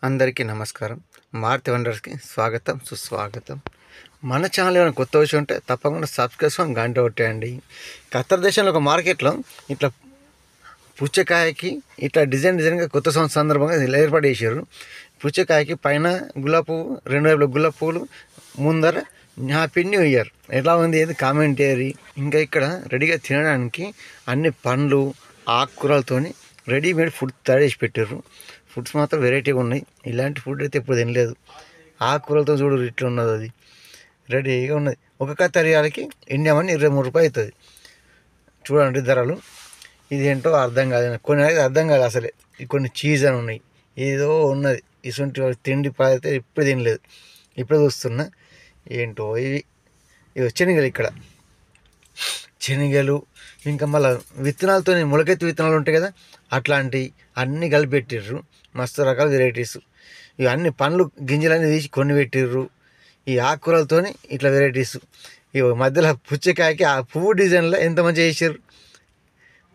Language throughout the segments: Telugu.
అందరికీ నమస్కారం. మారుతి వండర్స్కి స్వాగతం, సుస్వాగతం. మన ఛానల్ ఏమైనా కొత్త విషయం ఉంటే తప్పకుండా సబ్స్క్రైబ్ చేసుకొని గంట కొట్టేయండి. ఖత్తర్ దేశంలో ఒక మార్కెట్లో ఇట్లా పుచ్చకాయకి ఇట్లా డిజైన్గా కొత్త సంవత్సరం సందర్భంగా ఏర్పాటు చేశారు. పుచ్చకాయకి పైన గులాబీ పువ్వు, రెండు వైపుల గులాబీ పువ్వులు, ముందర హ్యాపీ న్యూ ఇయర్. ఎలా ఉంది ఏది కామెంట్ చేయరి. ఇంకా ఇక్కడ రెడీగా తినడానికి అన్ని పండ్లు ఆకుకూరలతోని రెడీమేడ్ ఫుడ్ తయారు చేసి పెట్టారు. ఫుడ్స్ మాత్రం వెరైటీగా ఉన్నాయి. ఇలాంటి ఫుడ్ అయితే ఎప్పుడు తినలేదు. ఆకుకూరలతో చూడు ఇట్లా ఉన్నది, అది రెడీగా ఉన్నది. ఒక కత్తరియాలకి ఇండియా మనీ 23 రూపాయలు అవుతుంది. చూడండి ధరలు. ఇదేంటో అర్థం కాదు, కొన్ని అయితే అర్థం కాదు అసలే. కొన్ని చీజ్ అని ఉన్నాయి, ఏదో ఉన్నది. ఇటువంటి తిండి అయితే ఇప్పుడు తినలేదు, ఇప్పుడు చూస్తున్నా. ఏంటో ఇవి శనగలు. ఇక్కడ శనగలు ఇంకా మళ్ళీ విత్తనాలతో మొలకెత్తి విత్తనాలు ఉంటాయి కదా, అట్లాంటివి అన్నీ కలిపి పెట్టిర్రు. మస్తు రకాల వెరైటీస్. ఇవి అన్ని పండ్లు గింజలన్నీ తీసి కొన్ని పెట్టిర్రు. ఈ ఆకుకూరలతో ఇట్లా వెరైటీస్. ఇవి మధ్యలో పుచ్చకాయకి ఆ పువ్వు డిజైన్లో ఎంత మంచిగా చేసారు.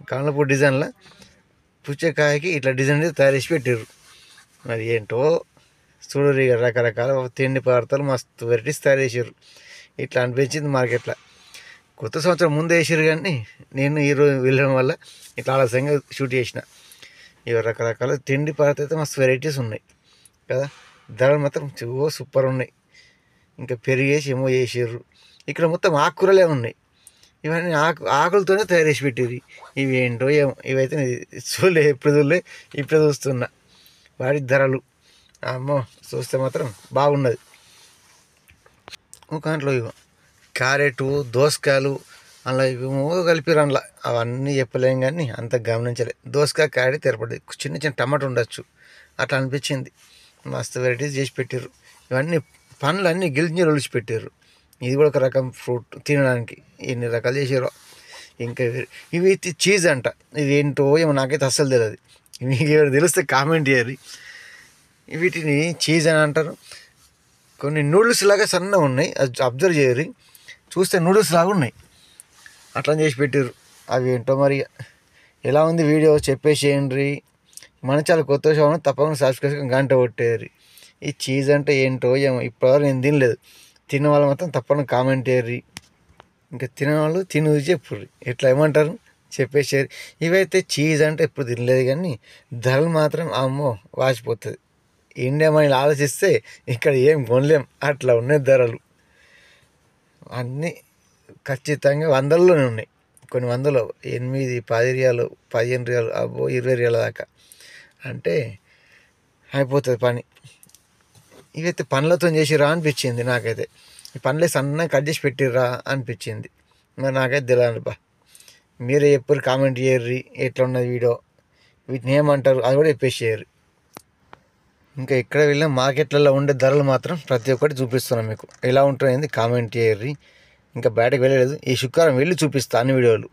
కమల పువ్వు డిజైన్లో పుచ్చకాయకి ఇట్లా డిజైన్ తయారు చేసి పెట్టిర్రు. మరి ఏంటో చూడరు. ఇక రకరకాల తిండి పదార్థాలు మస్తు వెరైటీస్ తయారు చేసారు. ఇట్లా అనిపించింది మార్కెట్లో. కొత్త సంవత్సరం ముందు వేసారు, కానీ నేను ఈరోజు వెళ్ళడం వల్ల ఇట్లా ఆలస్యంగా షూట్ చేసిన. ఇవి రకరకాల తిండి పదార్థాలు అయితే మస్తు వెరైటీస్ ఉన్నాయి కదా. ధరలు మాత్రం సూపర్ ఉన్నాయి. ఇంకా పెరిగేసి ఏమో చేసారు. ఇక్కడ మొత్తం ఆకుకూరలే ఉన్నాయి. ఇవన్నీ ఆకులతోనే తయారు చేసి పెట్టేది. ఇవి ఏంటో ఏమో, ఇవైతే చూడలే, ఎప్పుడు చూడలే, ఇప్పుడు చూస్తున్నా. వాటి ధరలు అమ్మో చూస్తే మాత్రం బాగున్నది. ఒక దాంట్లో ఇగో క్యారెట్, దోసకాయలు అలా ఏమో కలిపిరు. అందులో అవన్నీ చెప్పలేం, కానీ అంత గమనించలే. దోసకాయ, క్యారెట్ తెరపడి చిన్న చిన్న టమాటో ఉండొచ్చు, అట్లా అనిపించింది. మస్తు వెరైటీస్ చేసి పెట్టారు. ఇవన్నీ పండ్లు అన్నీ గిలింజలు ఒలిచి పెట్టారు. ఇది కూడా ఒక రకం ఫ్రూట్ తినడానికి. ఎన్ని రకాలు చేసారో. ఇంకా ఇవి చీజ్ అంట. ఇది ఏంటో ఏమో నాకైతే అస్సలు తెలియదు. మీకు ఎవరు తెలిస్తే కామెంట్ చేయరు. వీటిని చీజ్ అని అంటారు. కొన్ని నూడిల్స్ లాగా సన్నగా ఉన్నాయి, అది అబ్జర్వ్ చేయరు. చూస్తే నూడిల్స్ లాగా ఉన్నాయి, అట్లా చేసి పెట్టారు. అవి ఏంటో మరి. ఎలా ఉంది వీడియో చెప్పేసేయండి. మన చాలా కొత్త షో తప్పకుండా సబ్స్క్రైబ్ గంట కొట్టేయారు. ఈ చీజ్ అంటే ఏంటో ఏమో ఇప్పటివరకు నేను తినలేదు. తిన్న వాళ్ళు మాత్రం తప్పకుండా కామెంట్ చేయరు. ఇంకా తినవాళ్ళు తిని చెప్పుర్రి, ఎట్లా ఏమంటారు చెప్పేసారు. ఇవైతే చీజ్ అంటే ఎప్పుడు తినలేదు, కానీ ధరలు మాత్రం అమ్మో వాసిపోతుంది. ఇండియా మనీ ఆలోచిస్తే ఇక్కడ ఏం కొనలేం, అట్లా ఉన్నాయి ధరలు. అన్నీ ఖచ్చితంగా వందల్లోనే ఉన్నాయి. కొన్ని వందలు, 8, 10 రియాలు, 15 రియాలు, అబ్బో 20 రియాల దాకా అంటే అయిపోతుంది పని. ఇవైతే పండ్లతో చేసిరా అనిపించింది నాకైతే. ఈ పండ్లే సన్నగా కట్ చేసి పెట్టిర్రా అనిపించింది. మరి నాకైతే తెలియదు బా. మీరే ఎప్పుడు కామెంట్ చేయర్రి ఎట్లా ఉన్నది వీడియో, వీటిని ఏమంటారు అది కూడా చెప్పేసేయరు. ఇంకా ఎక్కడ వెళ్ళినా మార్కెట్లలో ఉండే ధరలు మాత్రం ప్రతి ఒక్కటి చూపిస్తున్నాం మీకు. ఎలా ఉంటుందో కామెంట్ చేయర్రి. ఇంకా బయటకు వెళ్ళలేదు, ఈ శుక్రవారం వెళ్ళి చూపిస్తాను అన్ని వీడియోలు.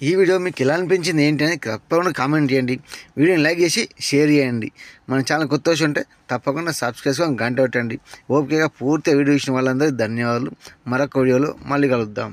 ఈ వీడియో మీకు ఎలా అనిపించింది ఏంటి అని తప్పకుండా కామెంట్ చేయండి. వీడియోని లైక్ చేసి షేర్ చేయండి. మన ఛానల్ కొత్త వచ్చి ఉంటే తప్పకుండా సబ్స్క్రైబ్ చేసుకొని గంట పెట్టండి. ఓపికగా పూర్తిగా వీడియో ఇచ్చిన వాళ్ళందరికీ ధన్యవాదాలు. మరొక వీడియోలో మళ్ళీ కలుద్దాం.